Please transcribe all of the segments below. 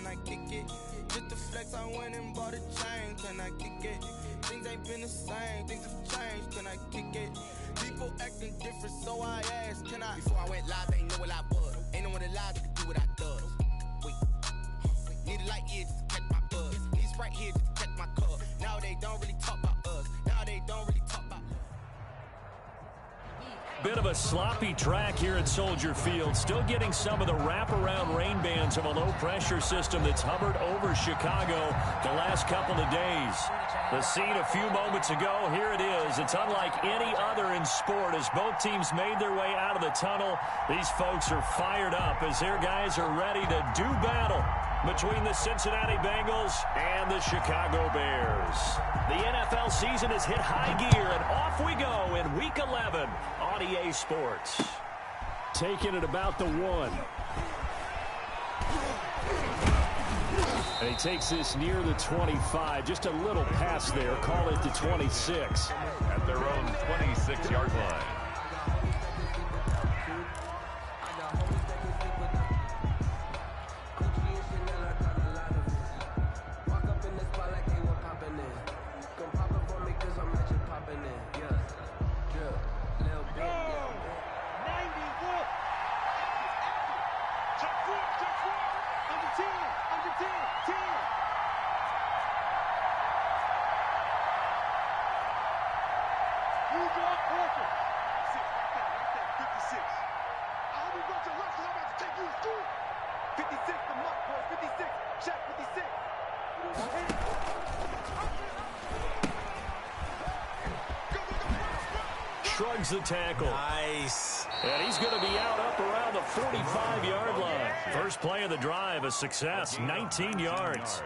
I kick it? Just to flex, I went and bought a chain, can I kick it? Things ain't been the same, things have changed, can I kick it? People acting different, so I asked, can I? Before I went live, they know what I was. Ain't no one alive that can do what I does. Wait, need a light here just to catch my buzz. Need Sprite here just to catch my cup. Now they don't really talk about us. Now they don't really talk about us. Bit of a sloppy track here at Soldier Field. Still getting some of the wraparound rain bands of a low-pressure system that's hovered over Chicago the last couple of days. The scene a few moments ago, here it is. It's unlike any other in sport as both teams made their way out of the tunnel. These folks are fired up as their guys are ready to do battle between the Cincinnati Bengals and the Chicago Bears. The NFL season has hit high gear, and off we go in Week 11 on EA Sports. Taking it about the 1. And he takes this near the 25, just a little pass there, call it the 26. At their own 26-yard line. Shrugs the tackle. Nice. And he's going to be out up around the 45-yard line. First play of the drive, a success, 19 yards.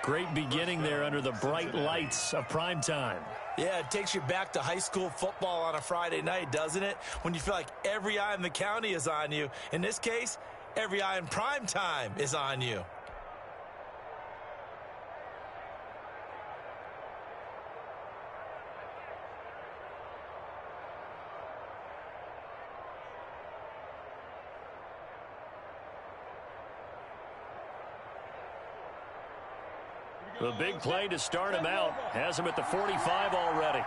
Great beginning there under the bright lights of prime time. Yeah, it takes you back to high school football on a Friday night, doesn't it? When you feel like every eye in the county is on you. In this case, every eye in prime time is on you. The big play to start him out has him at the 45 already.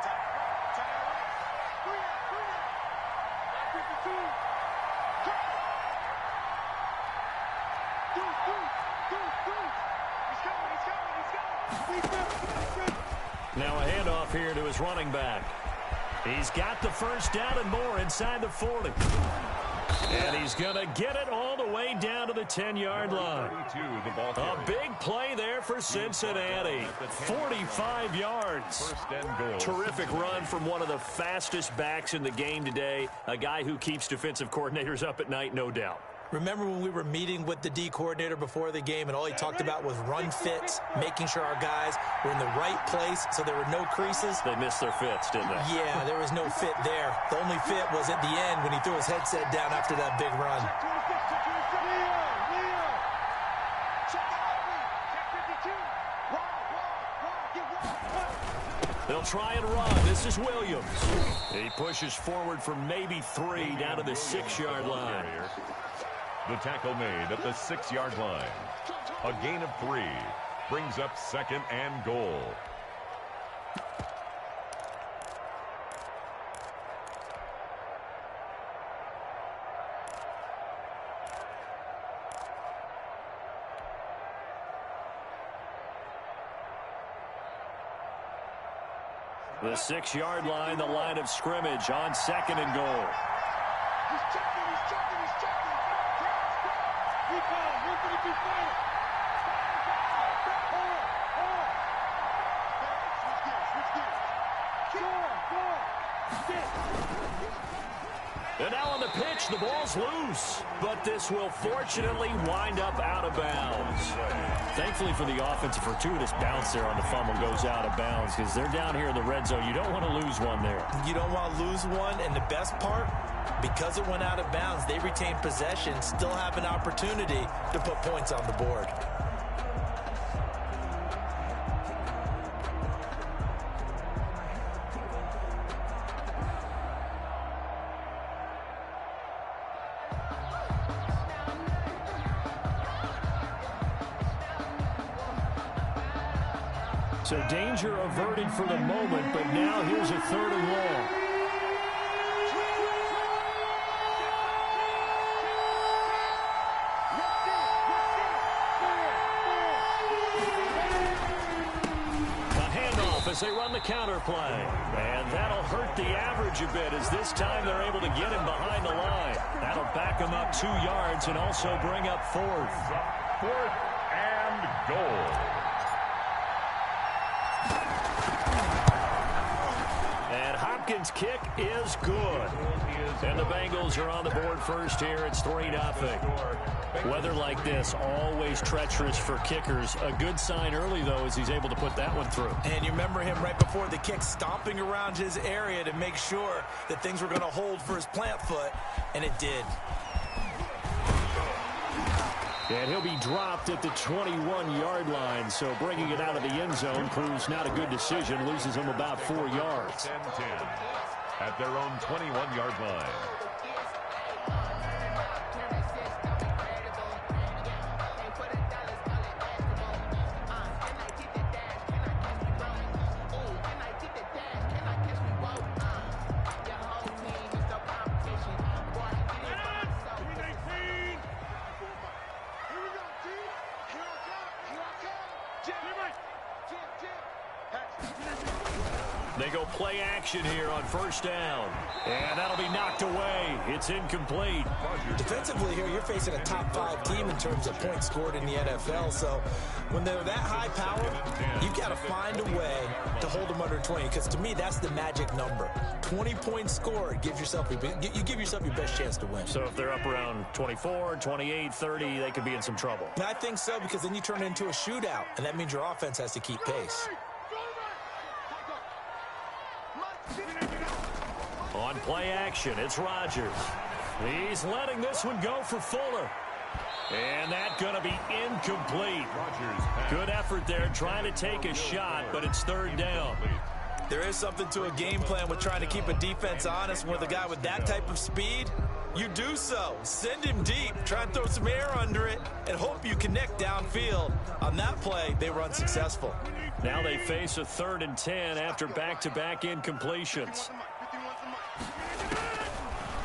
Now a handoff here to his running back. He's got the first down and more inside the 40. And he's going to get it all the way down to the 10-yard line. A big play there for Cincinnati. 45 yards. Terrific run from one of the fastest backs in the game today. A guy who keeps defensive coordinators up at night, no doubt. Remember when we were meeting with the D coordinator before the game and all he talked about was run fits, making sure our guys were in the right place so there were no creases? They missed their fits, didn't they? Yeah, there was no fit there. The only fit was at the end when he threw his headset down after that big run. They'll try and run. This is Williams. He pushes forward for maybe 3 down to the 6-yard line. The tackle made at the 6-yard line. A gain of 3 brings up 2nd and goal. The 6-yard line, the line of scrimmage on 2nd and goal. And now on the pitch, the ball's loose. But this will fortunately wind up out of bounds. Thankfully for the offense, a fortuitous bounce there on the fumble goes out of bounds because they're down here in the red zone. You don't want to lose one there. You don't want to lose one, and the best part, because it went out of bounds, they retain possession, still have an opportunity to put points on the board. So danger averted for the moment, but now here's a 3rd and long. As they run the counter play. And that'll hurt the average a bit as this time they're able to get him behind the line. That'll back him up 2 yards and also bring up 4th. 4th and goal. And Hopkins' kick is good. And the Bengals are on the board first here. It's 3-0. Weather like this, always treacherous for kickers. A good sign early, though, is he's able to put that one through. And you remember him right before the kick stomping around his area to make sure that things were going to hold for his plant foot, and it did. And he'll be dropped at the 21-yard line, so bringing it out of the end zone proves not a good decision, loses him about 4 yards. 10-10 at their own 21-yard line. They go play action here on 1st down. And that'll be knocked away. It's incomplete. Defensively here, you're facing a top 5 team in terms of points scored in the NFL. So when they're that high power, you've got to find a way to hold them under 20. Because to me, that's the magic number. 20 points scored, you give yourself your best chance to win. So if they're up around 24, 28, 30, they could be in some trouble. And I think so, because then you turn it into a shootout. And that means your offense has to keep pace. On play action, it's Rodgers. He's letting this one go for Fuller. And that's going to be incomplete. Good effort there trying to take a shot, but it's 3rd down. There is something to a game plan with trying to keep a defense honest. With a guy with that type of speed, you do so. Send him deep, try and throw some air under it, and hope you connect downfield. On that play, they were unsuccessful. Now they face a 3rd and 10 after back-to-back incompletions.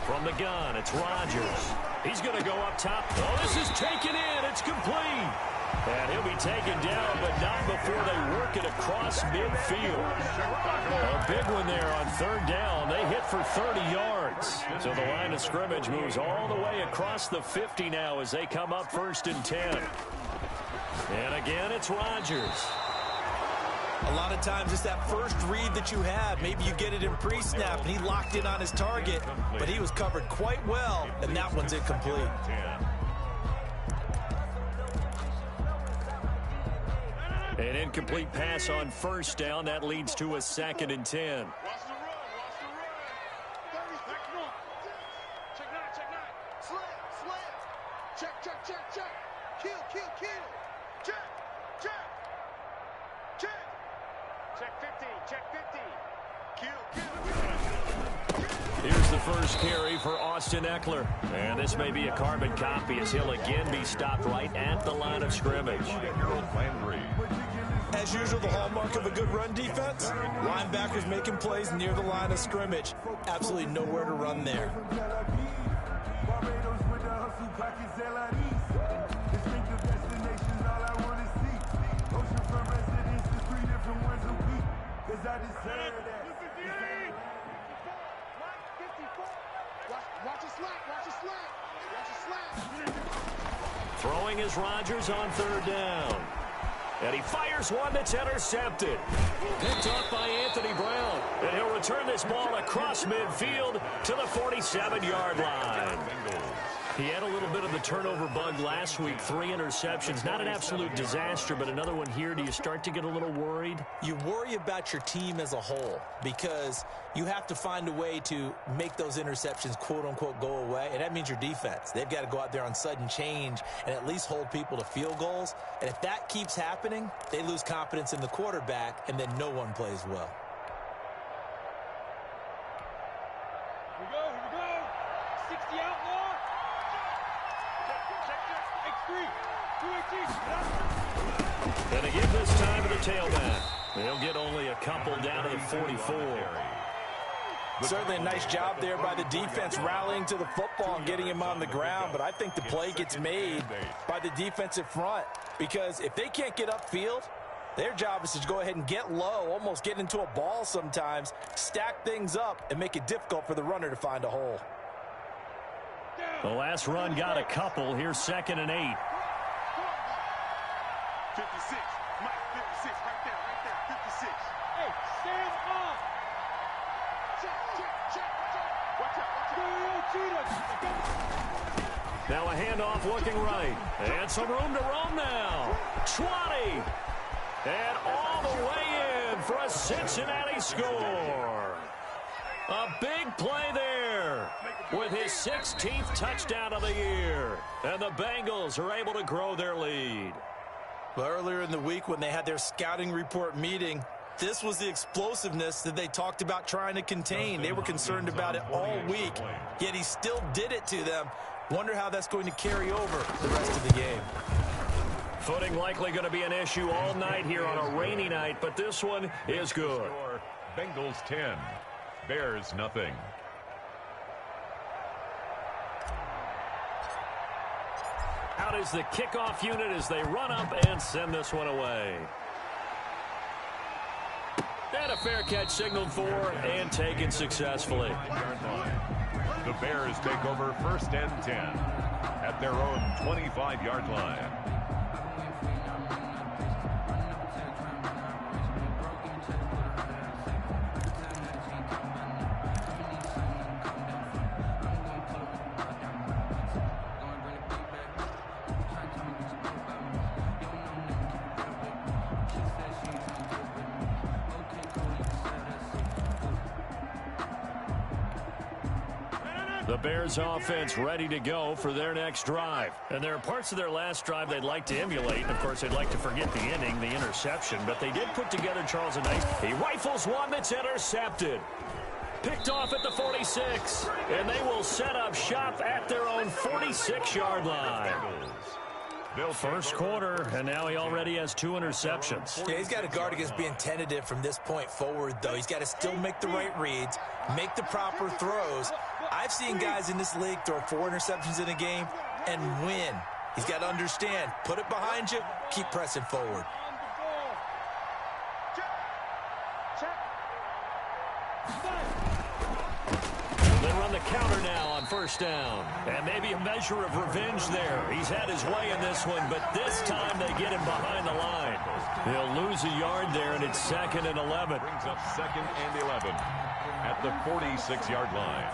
From the gun, it's Rodgers. He's going to go up top. Oh, this is taken in. It's complete. And he'll be taken down, but not before they work it across midfield. A big one there on 3rd down. They hit for 30 yards. So the line of scrimmage moves all the way across the 50 now as they come up 1st and 10. And again, it's Rodgers. A lot of times it's that first read that you have. Maybe you get it in pre-snap, and he locked in on his target, but he was covered quite well, and that one's incomplete. An incomplete pass on 1st down. That leads to a 2nd and 10. Here's the first carry for Austin Eckler. And this may be a carbon copy as he'll again be stopped right at the line of scrimmage. As usual, the hallmark of a good run defense, linebackers making plays near the line of scrimmage. Absolutely nowhere to run there. Throwing is Rodgers on 3rd down. And he fires one that's intercepted. Picked off by Anthony Brown. And he'll return this ball across midfield to the 47-yard line. He had a little bit of the turnover bug last week. 3 interceptions. Not an absolute disaster, but another one here. Do you start to get a little worried? You worry about your team as a whole because you have to find a way to make those interceptions, quote-unquote, go away. And that means your defense. They've got to go out there on sudden change and at least hold people to field goals. And if that keeps happening, they lose confidence in the quarterback, and then no one plays well. Here we go. 60 outlaw. X3, 218. And they give this time to the tailback. They'll get only a couple down to the 44. Certainly a nice job there by the defense rallying to the football and getting him on the ground, but I think the play gets made by the defensive front because if they can't get upfield, their job is to go ahead and get low, almost get into a ball sometimes, stack things up, and make it difficult for the runner to find a hole. The last run got a couple. Here's 2nd and 8. 56. Mike, 56. Right there. 56. Hey, stand up. Check. Watch out. Now a handoff looking right. And some room to roam now. 20. And all the way in for a Cincinnati score. A big play there with his 16th touchdown of the year. And the Bengals are able to grow their lead. Well, earlier in the week when they had their scouting report meeting, this was the explosiveness that they talked about trying to contain. They were concerned about it all week, yet he still did it to them. Wonder how that's going to carry over the rest of the game. Footing likely going to be an issue all night here on a rainy night, but this one is good. Bengals 10, Bears nothing. Out is the kickoff unit as they run up and send this one away. And a fair catch signaled for and taken successfully. The Bears take over 1st and 10 at their own 25-yard line. The Bears offense ready to go for their next drive. And there are parts of their last drive they'd like to emulate. Of course, they'd like to forget the inning, the interception. But they did put together, Charles, a nice. He rifles one that's intercepted. Picked off at the 46. And they will set up shop at their own 46-yard line. First quarter, and now he already has 2 interceptions. Yeah, he's got to guard against being tentative from this point forward, though. He's got to still make the right reads, make the proper throws. I've seen guys in this league throw 4 interceptions in a game and win. He's got to understand, put it behind you, keep pressing forward. They run the counter now on 1st down. And maybe a measure of revenge there. He's had his way in this one, but this time they get him behind the line. They'll lose a yard there, and it's 2nd and 11. Brings up 2nd and 11 at the 46-yard line.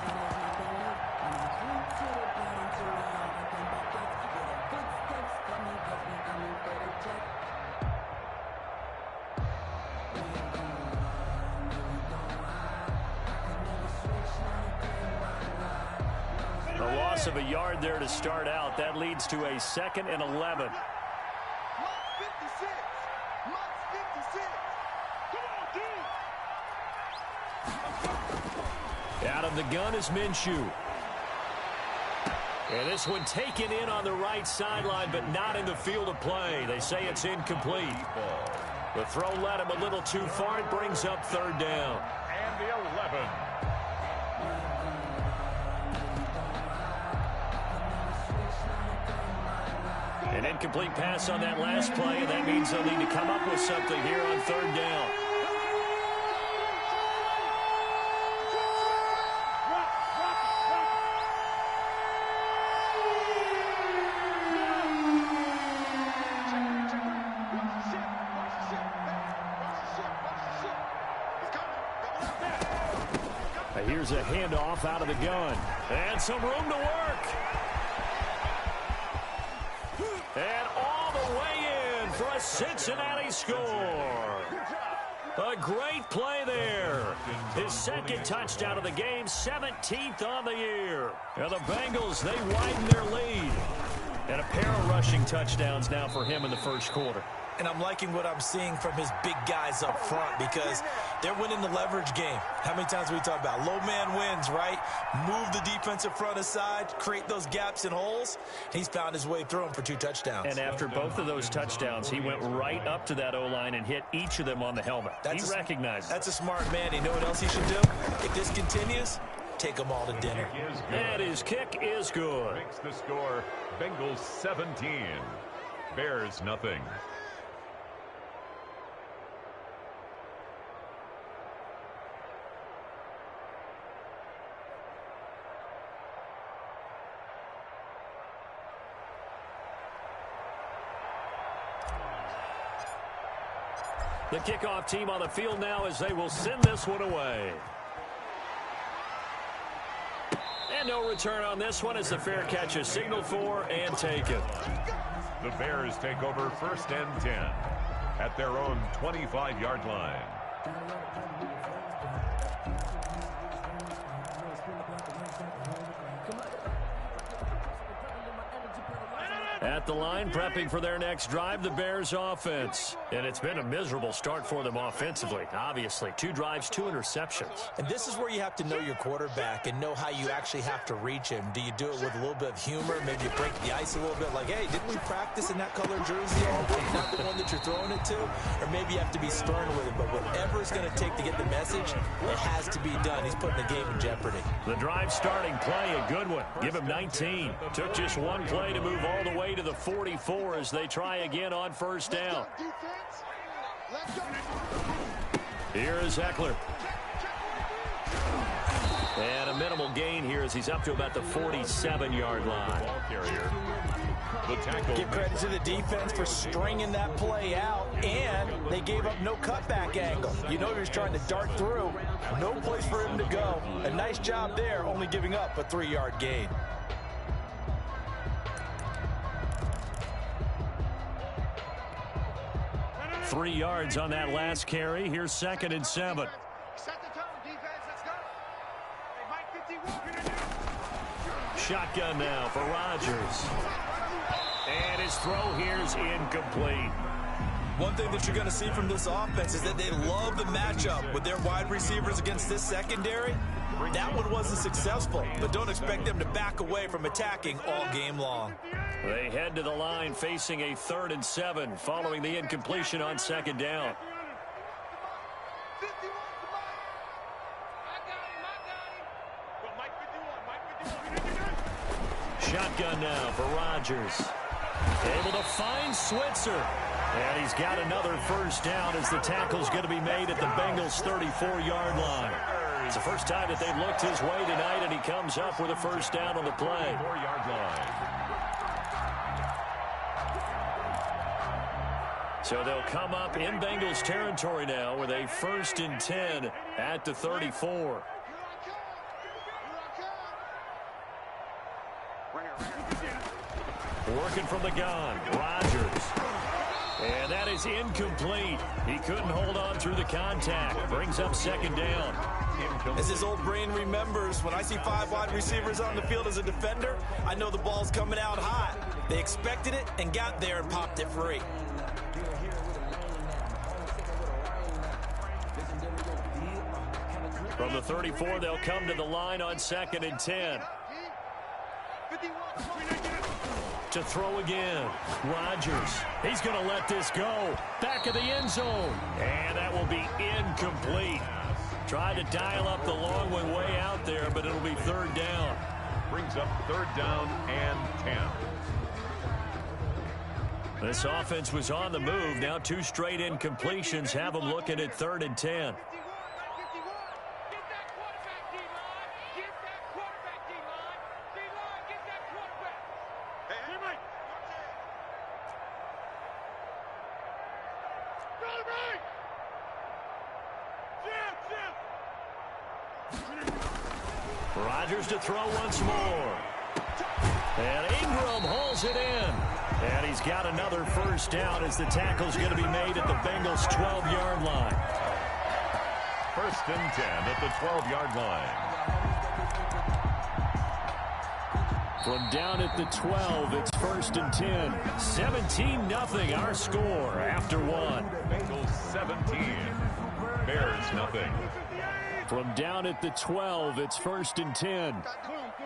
Of a yard there to start out. That leads to a 2nd and 11. Out of the gun is Minshew. And this one taken in on the right sideline, but not in the field of play. They say it's incomplete. The throw led him a little too far. It brings up 3rd down. And the 11. An incomplete pass on that last play, and that means they'll need to come up with something here on 3rd down. Here's a handoff out of the gun. And some room to work. And all the way in for a Cincinnati score. A great play there. His 2nd touchdown of the game, 17th on the year. And the Bengals, they widen their lead. And a pair of rushing touchdowns now for him in the first quarter. and I'm liking what I'm seeing from his big guys up front because they're winning the leverage game. How many times have we talked about low man wins, right? Move the defensive front aside, create those gaps and holes. He's found his way through them for 2 touchdowns. And after both of those touchdowns, he went right up to that O-line and hit each of them on the helmet. He recognized that's a smart man. You know what else he should do? If this continues, take them all to dinner. And his kick is good. Makes the score Bengals 17, Bears nothing. The kickoff team on the field now as they will send this one away. And no return on this one as the fair catch is signaled for and taken. The Bears take over 1st and 10 at their own 25-yard line. At the line, prepping for their next drive, the Bears offense. And it's been a miserable start for them offensively, obviously. 2 drives, 2 interceptions. And this is where you have to know your quarterback and know how you actually have to reach him. Do you do it with a little bit of humor? Maybe you break the ice a little bit like, hey, didn't we practice in that color jersey all week? Not the one that you're throwing it to? Or maybe you have to be stern with it. But whatever it's going to take to get the message, it has to be done. He's putting the game in jeopardy. The drive starting play, a good one. Give him 19. Took just 1 play to move all the way to the 44 as they try again on 1st down. Here is Eckler. And a minimal gain here as he's up to about the 47-yard line. Ball carrier. The tackle. Give credit to the defense for stringing that play out, and they gave up no cutback angle. You know he was trying to dart through. No place for him to go. A nice job there, only giving up a 3-yard gain. Three yards on that last carry. Here's 2nd and 7. Set the tone, defense. Let's go. Hey, Mike 51. Shotgun now for Rodgers. And his throw here's incomplete. One thing that you're going to see from this offense is that they love the matchup with their wide receivers against this secondary. That one wasn't successful, but don't expect them to back away from attacking all game long. They head to the line facing a 3rd and 7 following the incompletion on 2nd down. Shotgun now for Rodgers. Able to find Switzer. And he's got another 1st down as the tackle's going to be made at the Bengals' 34-yard line. It's the first time that they've looked his way tonight, and he comes up with a 1st down on the play. 4-yard line. So they'll come up in Bengals territory now with a 1st and 10 at the 34. Working from the gun, Rodgers. And that is incomplete. He couldn't hold on through the contact. Brings up 2nd down. As his old brain remembers, when I see 5 wide receivers on the field as a defender, I know the ball's coming out hot. They expected it and got there and popped it free. From the 34, they'll come to the line on 2nd and 10. To throw again. Rodgers. He's going to let this go. Back of the end zone. And that will be incomplete. Tried to dial up the long one way out there, but it'll be 3rd down. Brings up 3rd down and 10. This offense was on the move. Now 2 straight incompletions have them looking at 3rd and 10. Rodgers to throw once more. And Ingram hauls it in. And he's got another 1st down as the tackle's going to be made at the Bengals' 12-yard line. 1st and 10 at the 12-yard line. From down at the 12, it's 1st and 10. 17-0 our score after one. Bengals 17. Bears nothing. From down at the 12, it's 1st and 10. Come on, QB,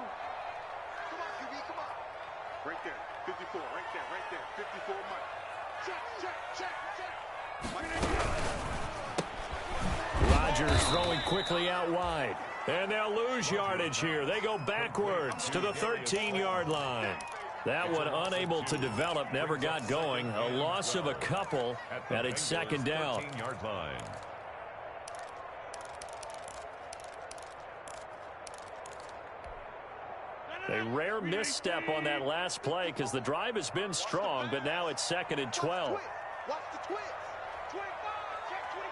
come on. Right there, 54, right there, 54, Mike. Check. Rodgers throwing quickly out wide. And they'll lose yardage here. They go backwards to the 13-yard line. That one unable to develop, never got going. A loss of a couple, and it's 2nd down. 13-yard line. A rare misstep on that last play because the drive has been strong, but now it's 2nd and 12. Watch the twitch. 25, check 25.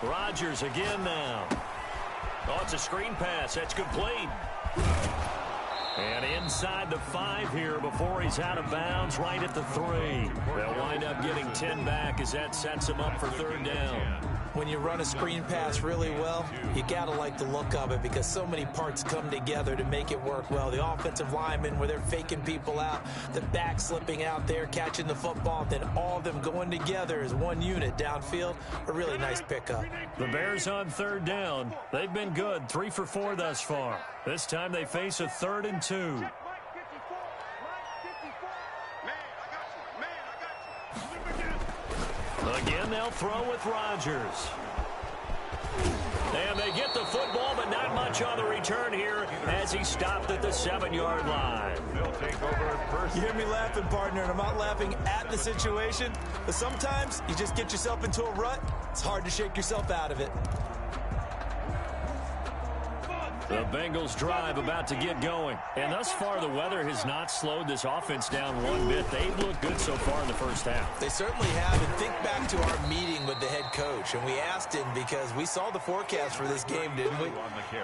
Rodgers again now. Oh, it's a screen pass. That's complete. And inside the 5 here before he's out of bounds right at the 3. They'll wind up getting 10 back as that sets him up for 3rd down. When you run a screen pass really well, you got to like the look of it because so many parts come together to make it work well. The offensive linemen, where they're faking people out, the back slipping out there, catching the football, then all of them going together as one unit downfield. A really nice pickup. The Bears on 3rd down. They've been good, 3 for 4 thus far. This time they face a 3rd and 2. Again, they'll throw with Rodgers. And they get the football, but not much on the return here as he stopped at the 7-yard line. They'll take over at first. You hear me laughing, partner, and I'm not laughing at the situation, but sometimes you just get yourself into a rut. It's hard to shake yourself out of it. The Bengals drive about to get going. And thus far, the weather has not slowed this offense down one bit. They've looked good so far in the first half. They certainly have. And think back to our meeting with the head coach. And we asked him because we saw the forecast for this game, didn't we?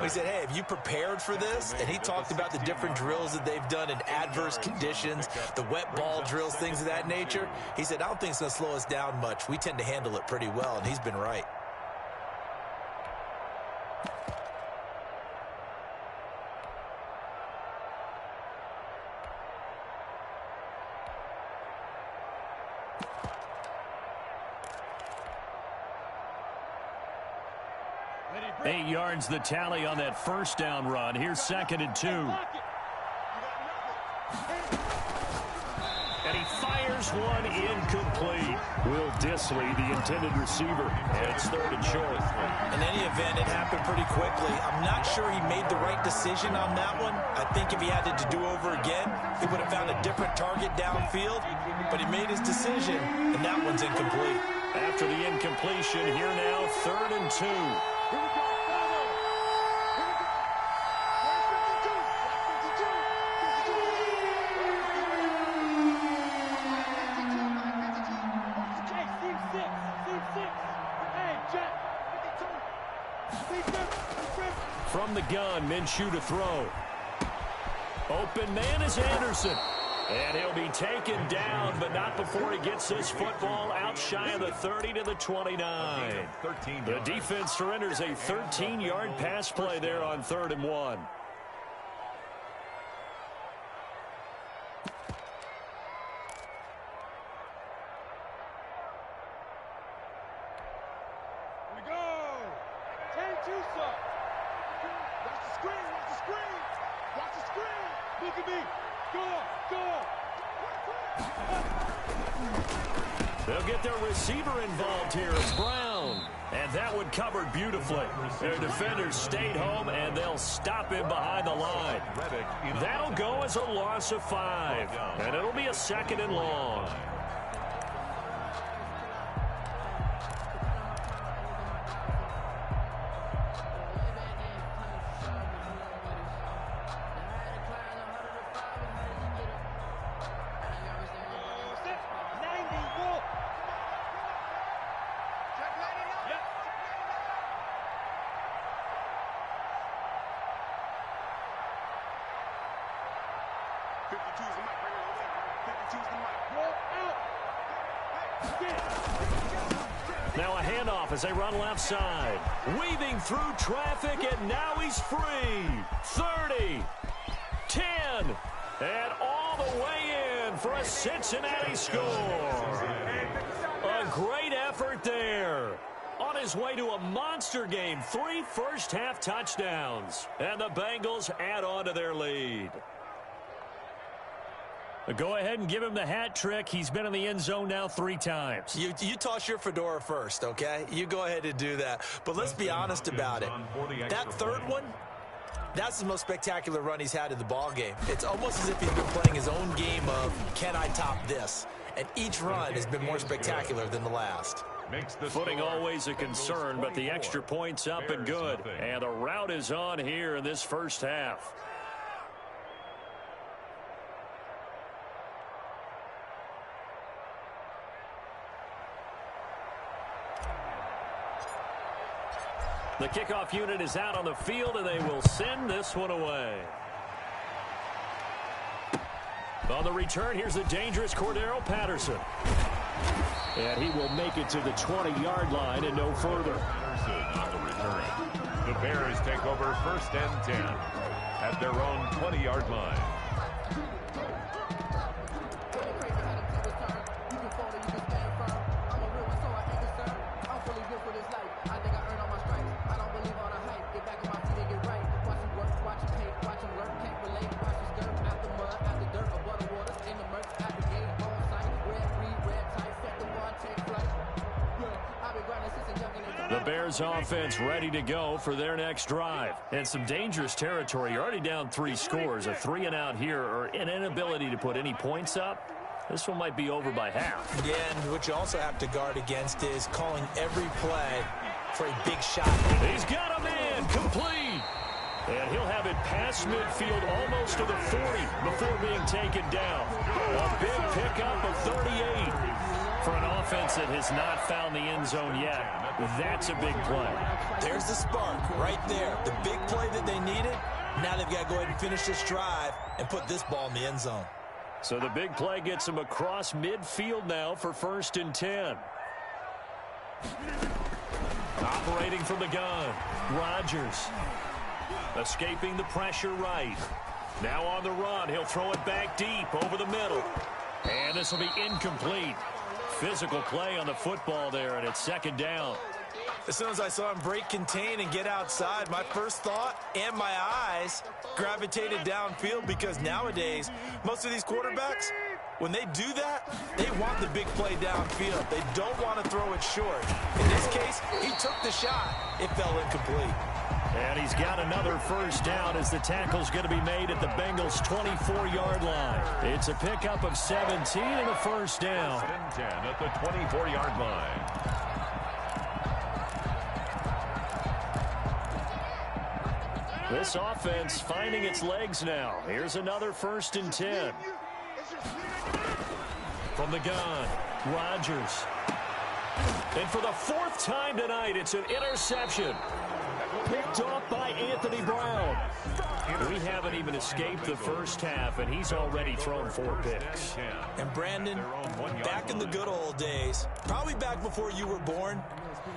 We said, hey, have you prepared for this? And he talked about the different drills that they've done in adverse conditions, the wet ball drills, things of that nature. He said, I don't think it's going to slow us down much. We tend to handle it pretty well, and he's been right. Eight yards the tally on that 1st down run. Here's 2nd and 2. And he fires one incomplete. Will Dissly, the intended receiver. And it's 3rd and short. In any event, it happened pretty quickly. I'm not sure he made the right decision on that one. I think if he had it to do over again, he would have found a different target downfield. But he made his decision, and that one's incomplete. After the incompletion, here now, 3rd and 2. From the gun, Minshew to throw. Open man is Anderson. And he'll be taken down, but not before he gets this football out shy of the 30 to the 29. The defense surrenders a 13-yard pass play there on 3rd and 1. They'll get their receiver involved here. It's Brown. And that one covered beautifully. Their defenders stayed home, and they'll stop him behind the line. That'll go as a loss of 5. And it'll be a 2nd and long. Now a handoff as they run left side. Weaving through traffic, and now he's free. 30, 10, and all the way in for a Cincinnati score. A great effort there. On his way to a monster game, 3 first-half touchdowns. And the Bengals add on to their lead. Go ahead and give him the hat trick. He's been in the end zone now 3 times. You toss your fedora first, okay? You go ahead and do that. But let's be honest about it. That third one, that's the most spectacular run he's had in the ball game. It's almost as if he's been playing his own game of, can I top this? And each run has been more spectacular than the last. Footing always a concern, but the extra point's up and good. And the route is on here in this first half. The kickoff unit is out on the field, and they will send this one away. On the return, here's the dangerous Cordero Patterson. And he will make it to the 20-yard line and no further. Patterson on the return. The Bears take over 1st and 10 at their own 20-yard line. The Bears offense ready to go for their next drive. And some dangerous territory. You're already down 3 scores. A 3-and-out here, or an inability to put any points up. This one might be over by half. Yeah, and what you also have to guard against is calling every play for a big shot. He's got him in, complete. And he'll have it past midfield almost to the 40 before being taken down. A big pickup of 38. For an offense that has not found the end zone yet, that's a big play. There's the spark right there. The big play that they needed. Now they've got to go ahead and finish this drive and put this ball in the end zone. So the big play gets them across midfield now for 1st and 10. Operating from the gun, Rodgers. Escaping the pressure right. Now on the run, he'll throw it back deep over the middle. And this will be incomplete. Physical play on the football there, and it's 2nd down. As soon as I saw him break contain and get outside, my first thought and my eyes gravitated downfield, because nowadays, most of these quarterbacks, when they do that, they want the big play downfield. They don't want to throw it short. In this case, he took the shot. It fell incomplete. And he's got another 1st down as the tackle's going to be made at the Bengals' 24-yard line. It's a pickup of 17 and a 1st down. 10 at the 24-yard line. This offense finding its legs now. Here's another 1st and 10. From the gun, Rodgers. And for the 4th time tonight, it's an interception. Picked off by Anthony Brown. We haven't even escaped the first half, and he's already thrown 4 picks. And Brandon, back in the good old days, probably back before you were born,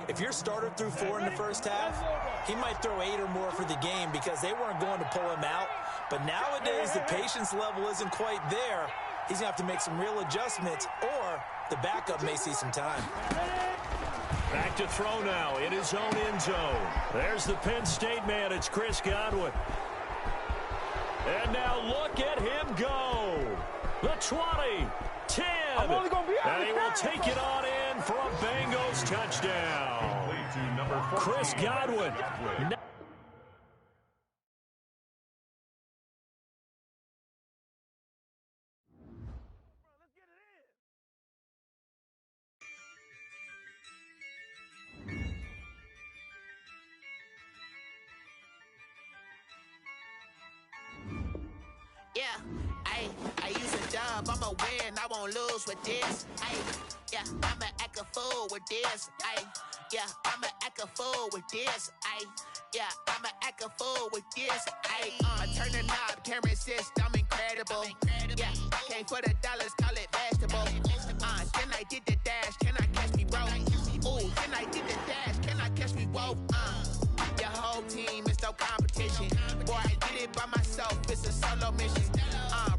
if your starter threw 4 in the first half, he might throw 8 or more for the game because they weren't going to pull him out. But nowadays, the patience level isn't quite there. He's going to have to make some real adjustments, or the backup may see some time. Back to throw now in his own end zone. There's the Penn State man. It's Chris Godwin. And now look at him go. The 20, 10. And he will take it on in for a Bengals touchdown. Chris Godwin. Yeah, I use a job, I'ma win, I won't lose with this. Yeah, I'ma act a fool with this. Yeah, I'ma act a fool with this. Yeah, I'ma act a fool with this. Turn the knob, camera assist, I'm incredible. Yeah, came for the dollars, call it vegetable. Then I did the dash, can I catch me, bro? Ooh, then I competition. Boy, I did it by myself, it's a solo mission.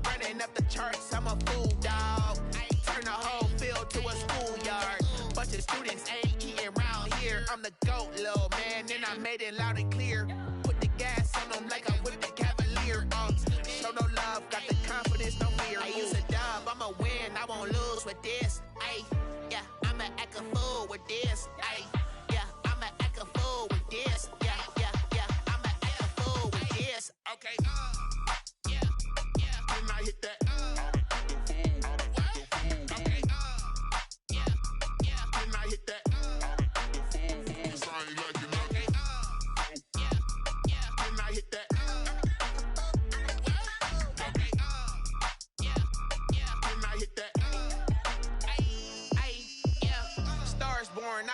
Running up the charts, I'm a fool, dog. Turn the whole field to a schoolyard. Bunch of students ain't eating round here. I'm the GOAT, little man, and I made it loud and clear. Put the gas on them like I whipped the Cavalier. Show no love, got the confidence, no fear. I use a dub, I'ma win, I won't lose with this. Ay, yeah, I'ma act a fool with this. Ay, yeah, I'ma act a fool with this. Yeah, yeah, yeah, I'ma act a fool with this. Okay, yeah, yeah, when I hit that. Okay, yeah, yeah, when I hit that.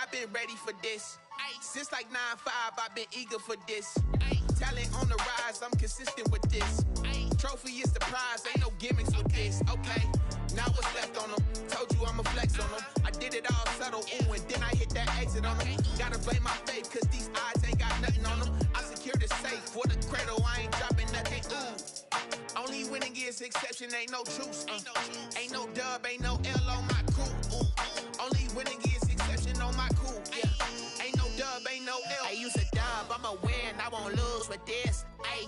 I've been ready for this. Since like 9-5, I've been eager for this. Talent on the rise, I'm consistent with this. Trophy is the prize, ain't no gimmicks with this. Okay, now what's left on them? Told you I'ma flex on them. I did it all subtle, ooh, and then I hit that exit on them. Gotta blame my faith, cause these odds ain't got nothing on them. I secure the safe for the cradle, I ain't dropping nothing, ooh. Only winning is exception, ain't no truce. Ain't no dub, ain't no L on my crew. Only winning is exception on my cool. Yeah. Ain't no dub, ain't no L. I use a dub, I'ma win, I won't lose with this. Ay.